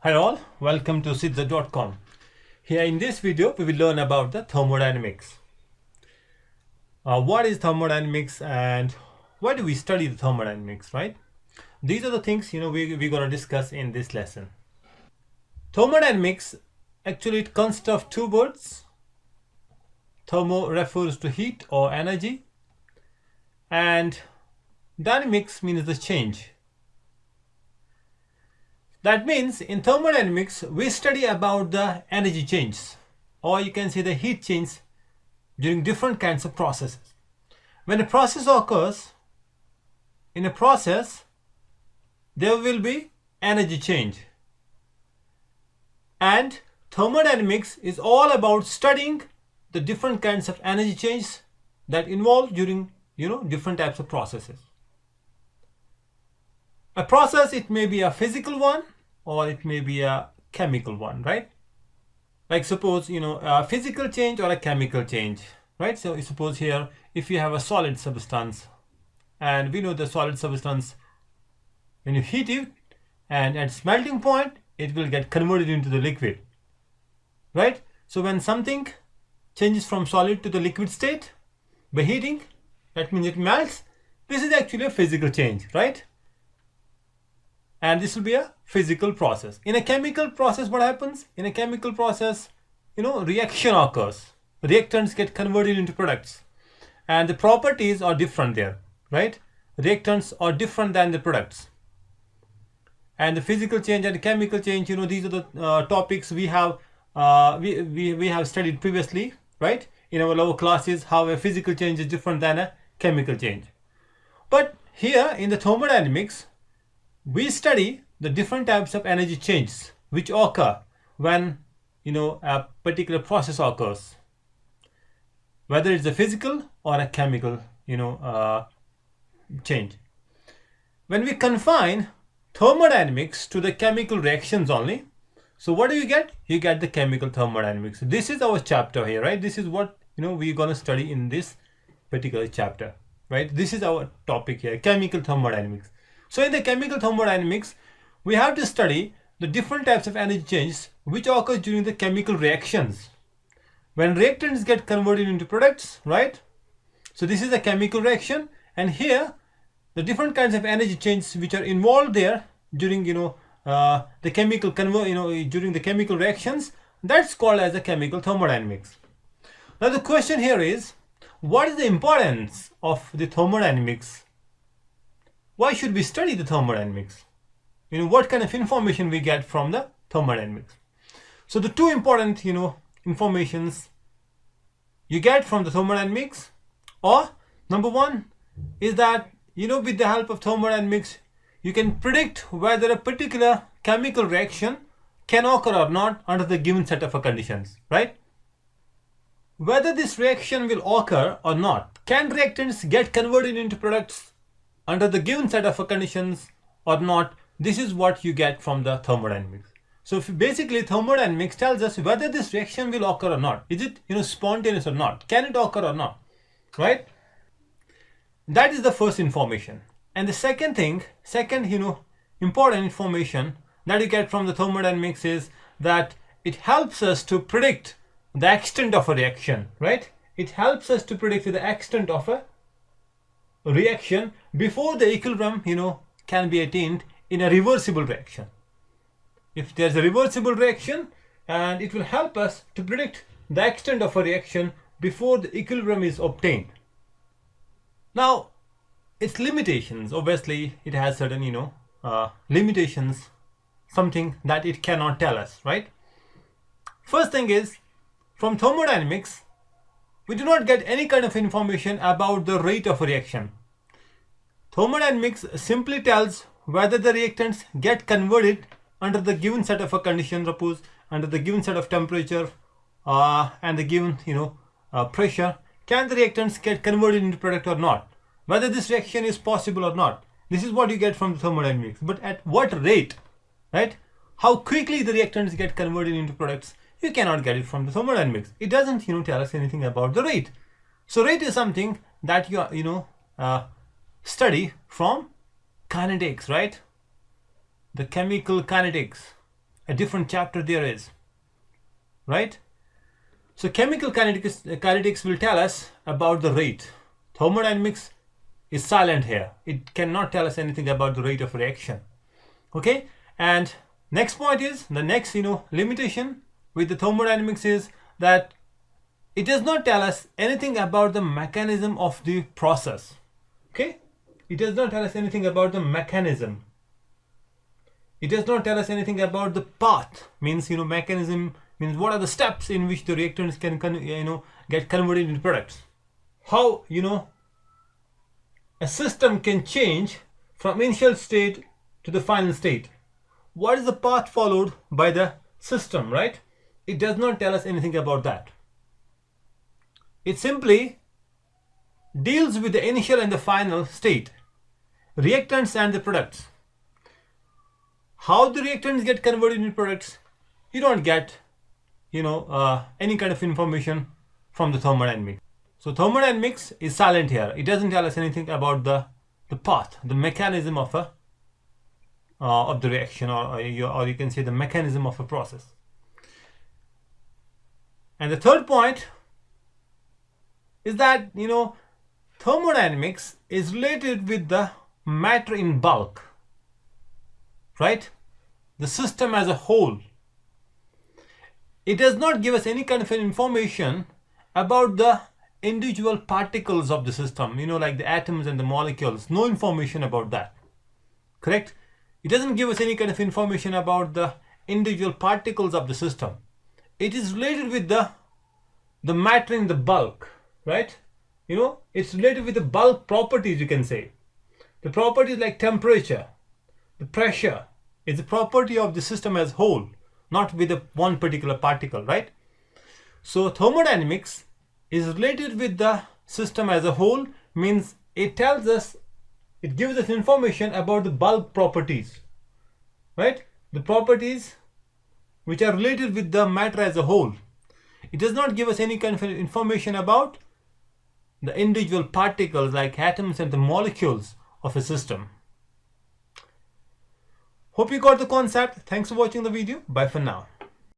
Hi all, welcome to Siddha.com. Here in this video, we will learn about the thermodynamics. What is thermodynamics and why do we study the thermodynamics, right? These are the things we're going to discuss in this lesson. Thermodynamics actually it consists of two words. Thermo refers to heat or energy, and dynamics means the change. That means in thermodynamics, we study about the energy changes, or you can say the heat change during different kinds of processes. When a process occurs, in a process, there will be energy change. And thermodynamics is all about studying the different kinds of energy change that involve during different types of processes. A process, it may be a physical one or it may be a chemical one, right? Like suppose a physical change or a chemical change, right? So suppose here if you have a solid substance, and we know the solid substance, when you heat it and at melting point it will get converted into the liquid, right? So when something changes from solid to the liquid state by heating, that means it melts. This is actually a physical change, right? And this will be a physical process. In a chemical process, what happens? In a chemical process, reaction occurs. Reactants get converted into products, and the properties are different there, right? Reactants are different than the products. And the physical change and the chemical change, these are the topics we have we have studied previously, right? In our lower classes, how a physical change is different than a chemical change. But here in the thermodynamics, we study the different types of energy changes which occur when a particular process occurs, whether it's a physical or a chemical change. When we confine thermodynamics to the chemical reactions only, so what do you get? You get the chemical thermodynamics. This is our chapter here, right? This is what we're going to study in this particular chapter, right? This is our topic here, chemical thermodynamics. So in the chemical thermodynamics, we have to study the different types of energy changes which occur during the chemical reactions. When reactants get converted into products, right? So this is a chemical reaction, and here the different kinds of energy changes which are involved there during the chemical during the chemical reactions, that's called as a chemical thermodynamics. Now the question here is, what is the importance of the thermodynamics? Why should we study the thermodynamics? What kind of information we get from the thermodynamics? So the two important informations you get from the thermodynamics, or number one is that with the help of thermodynamics you can predict whether a particular chemical reaction can occur or not under the given set of conditions, right? Whether this reaction will occur or not, can reactants get converted into products under the given set of conditions or not? This is what you get from the thermodynamics. So basically thermodynamics tells us whether this reaction will occur or not. Is it spontaneous or not? Can it occur or not? Right? That is the first information. And the second important information that you get from the thermodynamics is that it helps us to predict the extent of a reaction, right? It helps us to predict the extent of a reaction before the equilibrium can be attained in a reversible reaction. If there's a reversible reaction, and it will help us to predict the extent of a reaction before the equilibrium is obtained. Now its limitations, obviously it has certain limitations, something that it cannot tell us, right? First thing is, from thermodynamics we do not get any kind of information about the rate of a reaction. Thermodynamics simply tells whether the reactants get converted under the given set of a condition, suppose under the given set of temperature and the given pressure, can the reactants get converted into product or not? Whether this reaction is possible or not. This is what you get from the thermodynamics. But at what rate, right? How quickly the reactants get converted into products, you cannot get it from the thermodynamics. It doesn't tell us anything about the rate. So rate is something that you study from kinetics, right? The chemical kinetics. a different chapter there is, right? So chemical kinetics will tell us about the rate. Thermodynamics is silent here. It cannot tell us anything about the rate of reaction. Okay, and next point is the next limitation with the thermodynamics is that it does not tell us anything about the mechanism of the process. Okay, it does not tell us anything about the mechanism. It does not tell us anything about the path. Means mechanism means what are the steps in which the reactants can get converted into products. How a system can change from initial state to the final state. What is the path followed by the system, right? It does not tell us anything about that. It simply deals with the initial and the final state, reactants and the products. How the reactants get converted into products, you don't get any kind of information from the thermodynamics. So thermodynamics is silent here. It doesn't tell us anything about the path, the mechanism of the reaction, or you can say the mechanism of a process. And the third point is that thermodynamics is related with the matter in bulk, right? The system as a whole. It does not give us any kind of information about the individual particles of the system, like the atoms and the molecules. No information about that. Correct? It doesn't give us any kind of information about the individual particles of the system. It is related with the matter in the bulk, right? It's related with the bulk properties, you can say. The properties like temperature, the pressure is a property of the system as whole, not with one particular particle, right? So thermodynamics is related with the system as a whole, means it gives us information about the bulk properties, right? The properties which are related with the matter as a whole. It does not give us any kind of information about the individual particles like atoms and the molecules of a system. Hope you got the concept. Thanks for watching the video. Bye for now.